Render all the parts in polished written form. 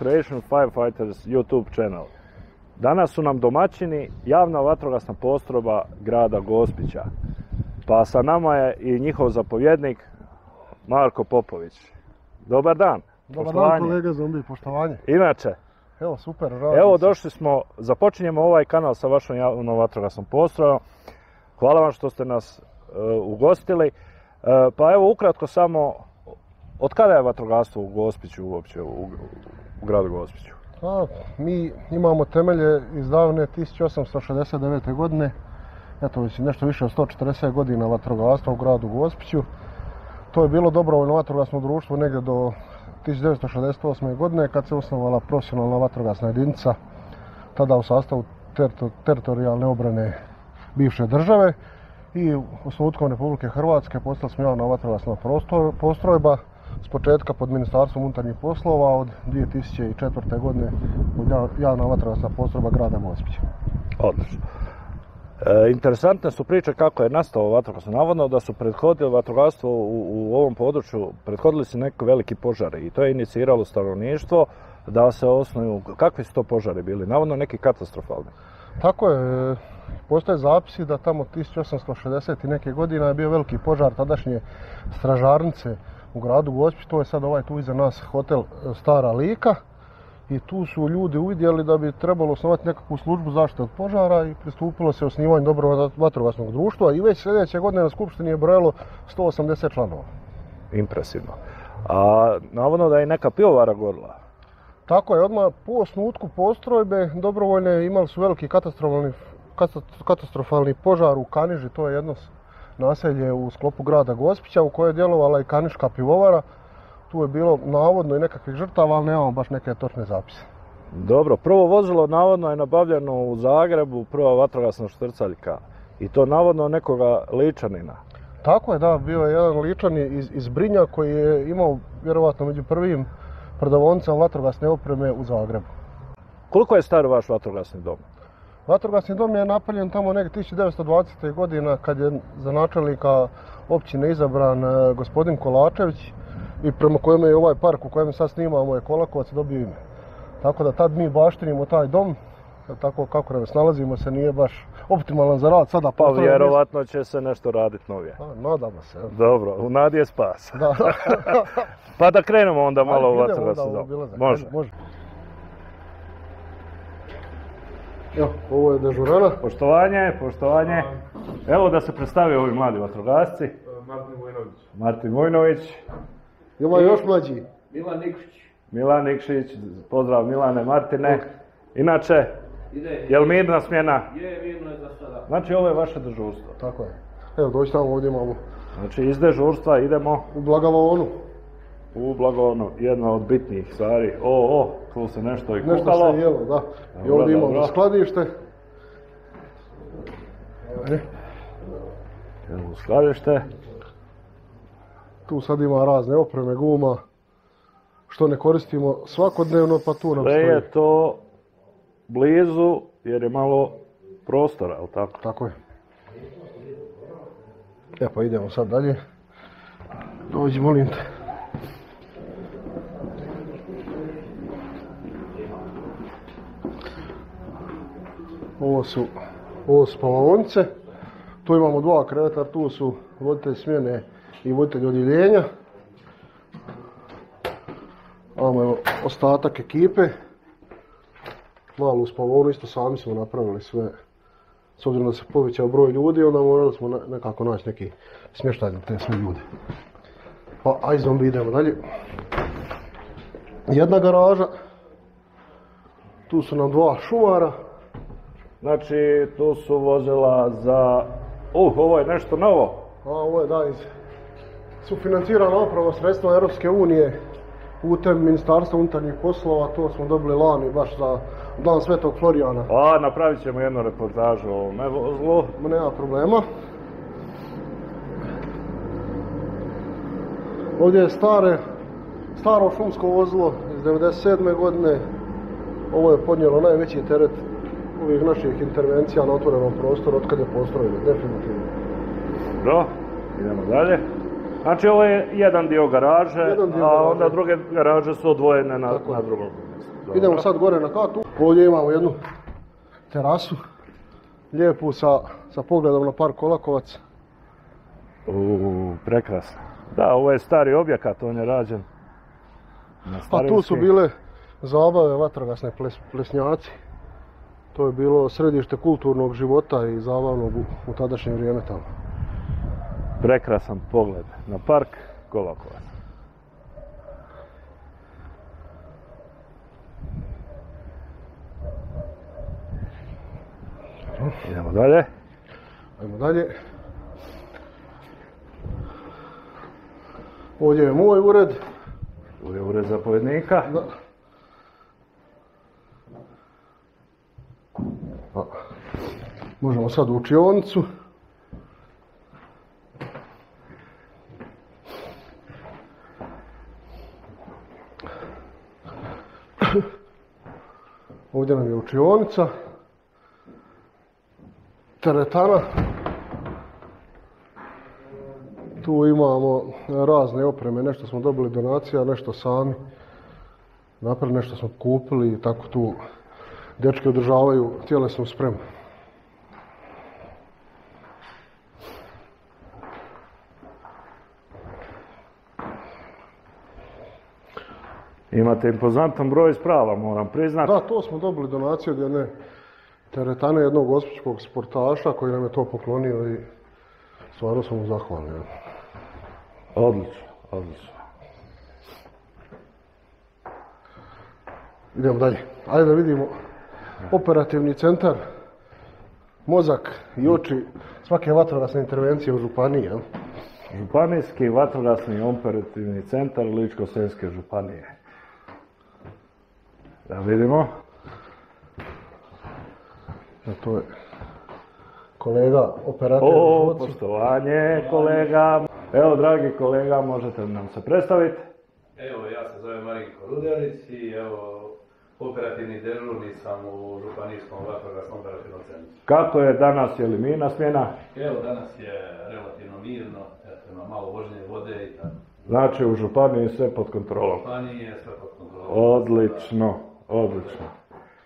Operation Firefighters YouTube channel. Danas su nam domaćini javna vatrogasna postrojba grada Gospića. Pa sa nama je i njihov zapovjednik Marko Popović. Dobar dan. Dobar dan kolega Zombi, poštovanje. Inače, evo super, evo došli smo, započinjemo ovaj kanal sa vašom javnom vatrogasnom postrojbom. Hvala vam što ste nas ugostili. Pa evo ukratko samo, od kada je vatrogastvo u Gospiću uopće, u gradu Gospiću? Mi imamo temelje iz davne 1869. godine. Eto, već nešto više od 140 godina vatrogastva u gradu Gospiću. To je bilo dobrovoljno vatrogasno društvo negdje do 1968. godine kad se osnovala profesionalna vatrogasna jedinica, tada u sastavu teritorijalne obrane bivše države, i osnutkom Republike Hrvatske postali smo javna vatrogasna postrojba, s početka pod Ministarstvom unutarnjih poslova, od 2004. godine javna vatrogasna postrojba grada Gospića. Odlično. Interesantne su priče kako je nastao vatrogasno. Navodno da su prethodili vatrogastvo u ovom području, prethodili su neki veliki požari i to je iniciralo stanovništvo da se osnuju. Kakvi su to požari bili? Navodno neki katastrofalni. Tako je. Postoje zapisi da tamo 1860 i neke godina je bio veliki požar tadašnje stražarnice u gradu Gospiću. To je sad ovaj tu iza nas hotel Stara Lika. I tu su ljudi uvidjeli da bi trebalo osnovati nekakvu službu zaštite od požara i pristupilo se osnivanju dobrovoljnog vatrogasnog društva i već sljedeće godine na skupštini je brojalo 180 članova. Impresivno. A navodno da je neka pivovara gorila. Tako je, odmah po osnutku postrojbe dobrovoljne imali su veliki katastrofalni požar u Kaniži, to je jedno naselje u sklopu grada Gospića u kojoj je djelovala i Kaniška pivovara. Tu je bilo navodno i nekakvih žrtava, ali nemamo baš neke točne zapise. Dobro, prvo vozilo navodno je nabavljeno u Zagrebu, prva vatrogasna štrcaljka. I to navodno nekoga Ličanina. Tako je, da, bio je jedan Ličanin iz Brinja koji je imao vjerovatno među prvim prodavaonicama vatrogasne opreme u Zagrebu. Koliko je star vaš vatrogasni dom? Vatrogasni dom je napravljen tamo negdje 1920. godina kad je za načelnika općine izabran gospodin Kolačević, i prema kojem je ovaj park u kojem sad snimamo je Kolakovac dobio ime. Tako da tad mi baštinimo taj dom, tako kako nas nalazimo se nije baš optimalan za rad sada. Pa vjerovatno će se nešto raditi novije. Nadamo se. Dobro, u nadi je spas. Da. Pa da krenemo onda malo u vatrogasni dom. Može. Evo, ovo je dežurana. Poštovanje. Evo da se predstavi ovi mladi vatrogasci. Martin Vojnović. Ima još mlađi. Milan Nikšić. Pozdrav Milane, Martine. Inače, je li mirna smjena? Je, mirno je za sada. Znači ovo je vaše dežurstvo. Tako je. Evo doći tamo, ovdje imamo. Znači iz dežurstva idemo u Blagovonu. U Blagovonu, jedna od bitnijih stvari. Tu se nešto i kuhalo. Nešto se jelo, da. I ovdje imamo skladište. Evo skladište. Tu sad ima razne opreme, guma, što ne koristimo svakodnevno, pa tu nam stoji. Sve je to blizu jer je malo prostora, ali tako? Tako je. Pa idemo sad dalje. Dođi, molim te. Ovo su spavaonice. Tu imamo dva kreveta, tu su voditelj smjene i voditelj odjeljenja. Imamo ostatak ekipe. Malu spavaonu isto sami smo napravili sve. S obzirom da se povećao broj ljudi, onda morali smo nekako naći neki smještaj za te sve ljude. Pa aj zombi, idemo dalje. Jedna garaža. Tu su nam dva šumara. Znači tu su vozila za... ovo je nešto novo. Ovo je sufinancirana upravo sredstva Europske unije putem Ministarstva unutarnjih poslova. To smo dobili lani baš za Dan Svetog Florijana. Napravit ćemo jednu reportažu o ovome vozlu. Nema problema. Ovdje je staro šumsko vozilo iz 1997. godine. Ovo je podnijelo najveći teret ovih naših intervencija na otvorenom prostoru od kad je postrojeno, definitivno. Dobro, idemo dalje. Znači ovo je jedan dio garaže, a onda druge garaže su odvojene na drugom mjestu. Idemo sad gore na katu. Ovdje imamo jednu terasu, lijepu sa pogledom na park Kolakovac. Prekrasno. Da, ovo je stari objekat, on je rađen na starinski. A tu su bile zabave, vatrogasne plesnjaci. To je bilo središte kulturnog života i zabavnog u tadašnje vrijeme tamo. Prekrasan pogled na park Kolakovac. Idemo dalje. Ajmo dalje. Ovdje je moj ured. Ovdje je ured zapovjednika. Da. Možemo sad u učionicu. Ovdje nam je učionica. Teretana. Tu imamo razne opreme, nešto smo dobili donacija, nešto sami napravili, nešto smo kupili i tako tu dečki održavaju tjelesnu spremu. Imate impozantan broj sprava, moram priznati. Da, to smo dobili donaciju od jedne teretane, jednog gospićkog sportaša koji nam je to poklonio i stvarno smo mu zahvalni. Odlično, odlično. Idemo dalje. Ajde da vidimo operativni centar, mozak i oči svake vatrogasne intervencije u županiji. Jel? Županijski vatrogasni operativni centar Ličko-senjske županije. Da vidimo. To je kolega operator. Poštovanje kolega. Evo, dragi kolega, možete nam se predstaviti? Evo, ja se zovem Marinko Rudelić i evo, operativni dežurni sam u Županijskom vatrogasnom operativnom centru. Kako je danas, je li mirna smjena? Evo, danas je relativno mirno, ima malo vožnje vode i tako. Znači, u županiji sve pod kontrolom. U županiji je sve pod kontrolom. Odlično, odlično.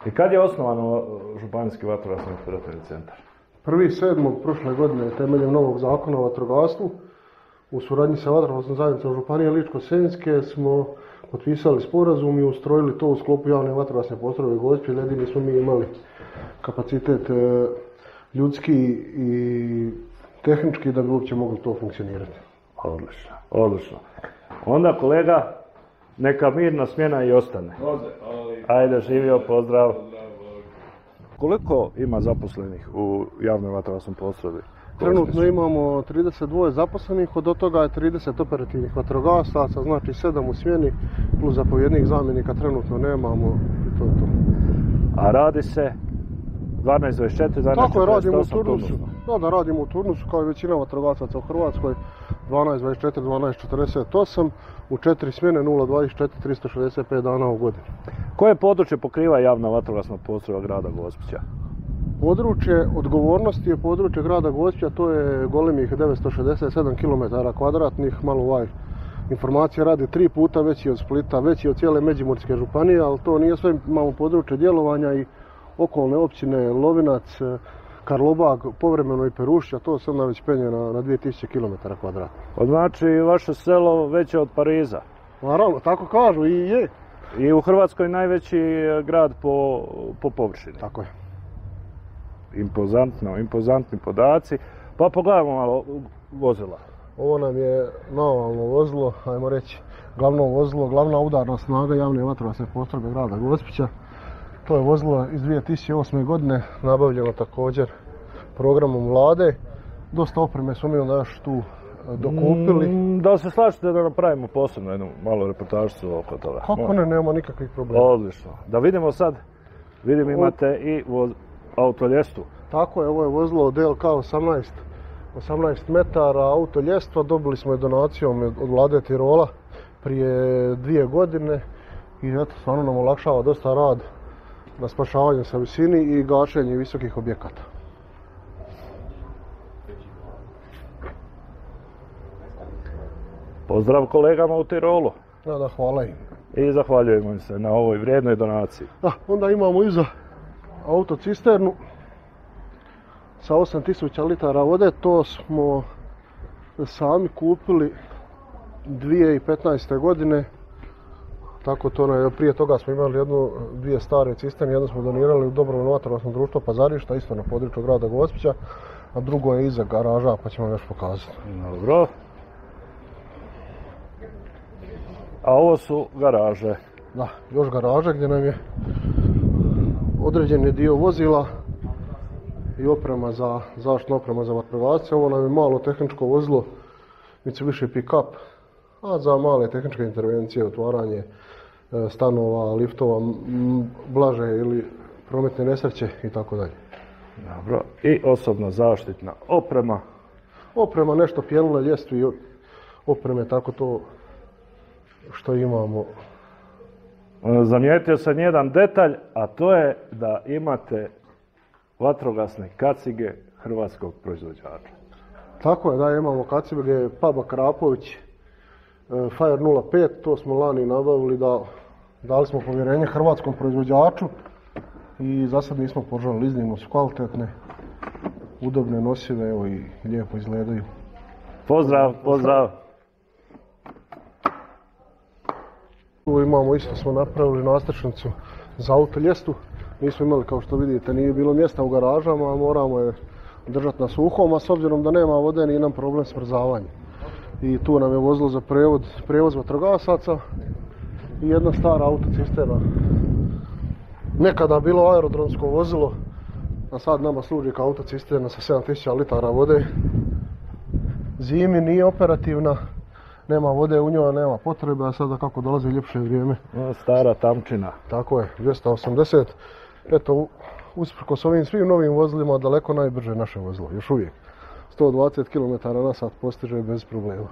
I kad je osnovan Županijski vatrogasni operativni centar? 1.7. prošle godine temeljem novog zakona o vatrogastvu u suradnji sa vatrogasnom zajednicom Županije Ličko-senjske smo potpisali sporazum i ustrojili to u sklopu javne vatrogasne postrojbe Gospića. Jedini smo mi imali kapacitet ljudski i tehnički da bi uopće mogli to funkcionirati. Odlično, odlično. Onda kolega, neka mirna smjena i ostane. Ajde, živio, pozdrav. Koliko ima zaposlenih u javnoj vatrogasnoj postrojbi? Trenutno imamo 32 zaposlenih, od toga je 30 operativnih vatrogasaca, znači 7 u smjeni, plus zapovjednik zamjenika trenutno nemamo i to je to. A radi se 12-24, 12-48 Tako je, radimo u turnusu? turnusu. Da, radimo u turnusu kao i većina vatrogasaca u Hrvatskoj, 12-24, 12-48, u 4 smjene 0-24, 365 dana u godini. Koje područje pokriva javna vatrogasna postrojba grada Gospića? Područje odgovornosti je područje grada Gospića, to je golemih 967 km2, malo informacija radi 3 puta veći od Splita, veći od cijele Međimurske županije, ali to nije sve, imamo područje djelovanja i okolne općine Lovinac, Karlobag, povremeno i Perušća, to se onda već penje na 2000 km2. Znači vaše selo veće od Pariza? Naravno, tako kažu i je. I u Hrvatskoj najveći grad po površini? Tako je. Impozantni podaci. Pa pogledajmo malo vozila. Ovo nam je navalno vozilo, ajmo reći glavno vozilo, glavna udarna snaga javne vatrogasne postrojbe grada Gospića. To je vozilo iz 2008. godine, nabavljeno također programom vlade. Dosta opreme smo mi onda još tu dokupili. Da li se slažete da napravimo posebno jednu malu reportažicu oko toga? Kako ne, nema nikakvih problema. Odlično. Da vidimo sad, imate i autoljestu. Tako je, ovo je vozilo DLK 18 metara autoljestva. Dobili smo je donacijom od vlade Tirola prije 2 godine i eto, stvarno nam olakšava dosta rad na spašavanju sa visini i gašenju visokih objekata. Pozdrav kolegama u Tirolu. Da, hvala im. I zahvaljujemo im se na ovoj vrijednoj donaciji. Onda imamo iza autocisternu sa 8000 litara vode. To smo sami kupili 2015. godine. Tako to, prije toga smo imali dvije stare cisterne, jednu smo donirali u dobrovoljno vatrogasno društvo Pazarišta, isto na području grada Gospića, a drugo je iza garaža, pa ćemo još pokazati. Dobro. A ovo su garaže. Da, još garaže gdje nam je određeni dio vozila i oprema za zaštitna oprema za vatrogasce. Ovo nam je malo tehničko vozilo, Mitsubishi pick-up, a za male tehničke intervencije, otvaranje stanova, liftova, blaže ili prometne nesreće i tako dalje. Dobro. I osobna zaštitna oprema. Oprema, nešto pjenule, ljestvi i opreme, tako to što imamo. Zamijetio sam jedan detalj, a to je da imate vatrogasne kacige hrvatskog proizvođača. Tako je, da, imamo kacige Paba Krapović Fire 05, to smo lani nabavili, dali smo povjerenje hrvatskom proizvođaču i za sad nismo požalili, iznimno su kvalitetne, udobne, nosive, evo i lijepo izgledaju. Pozdrav, pozdrav! Tu imamo, isto smo napravili nastrešnicu za auto ljestu. Nismo imali, kao što vidite, nije bilo mjesta u garažama, a moramo je držati na suhom, a s obzirom da nema vode nije nam problem smrzavanjem. I tu nam je vozilo za prijevoz vatrogasaca i jedna stara autocisterna. Nekada bilo aerodromsko vozilo, a sad nama služi kao autocisterna sa 7000 litara vode. Zimi nije operativna, nema vode u njoj, nema potrebe, a sada kako dolazi ljepše vrijeme. Stara tamčina. Tako je, 280. Eto, usprkos ovim svim novim vozilima, daleko najbrže naše vozilo, još uvijek. 120 km/h postiže bez problema.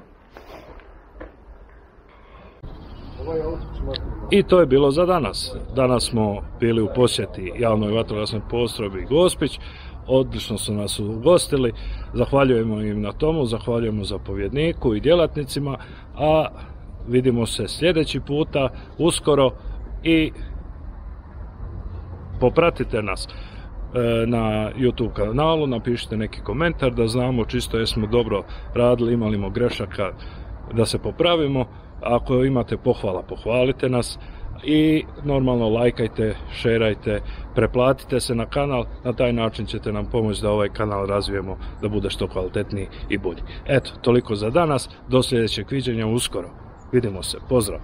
I to je bilo za danas. Danas smo bili u posjeti javnoj vatrogasnoj postrojbi Gospić. Odlično su nas ugostili. Zahvaljujemo im na tomu, zahvaljujemo zapovjedniku i djelatnicima, a vidimo se sljedeći puta uskoro i popratite nas na YouTube kanalu, napišite neki komentar da znamo čisto jesmo dobro radili, imali grešaka da se popravimo. Ako imate pohvala, pohvalite nas i normalno lajkajte, šerajte, preplatite se na kanal, na taj način ćete nam pomoći da ovaj kanal razvijemo, da bude što kvalitetniji i bolji. Eto, toliko za danas, do sljedećeg viđenja uskoro. Vidimo se, pozdrav!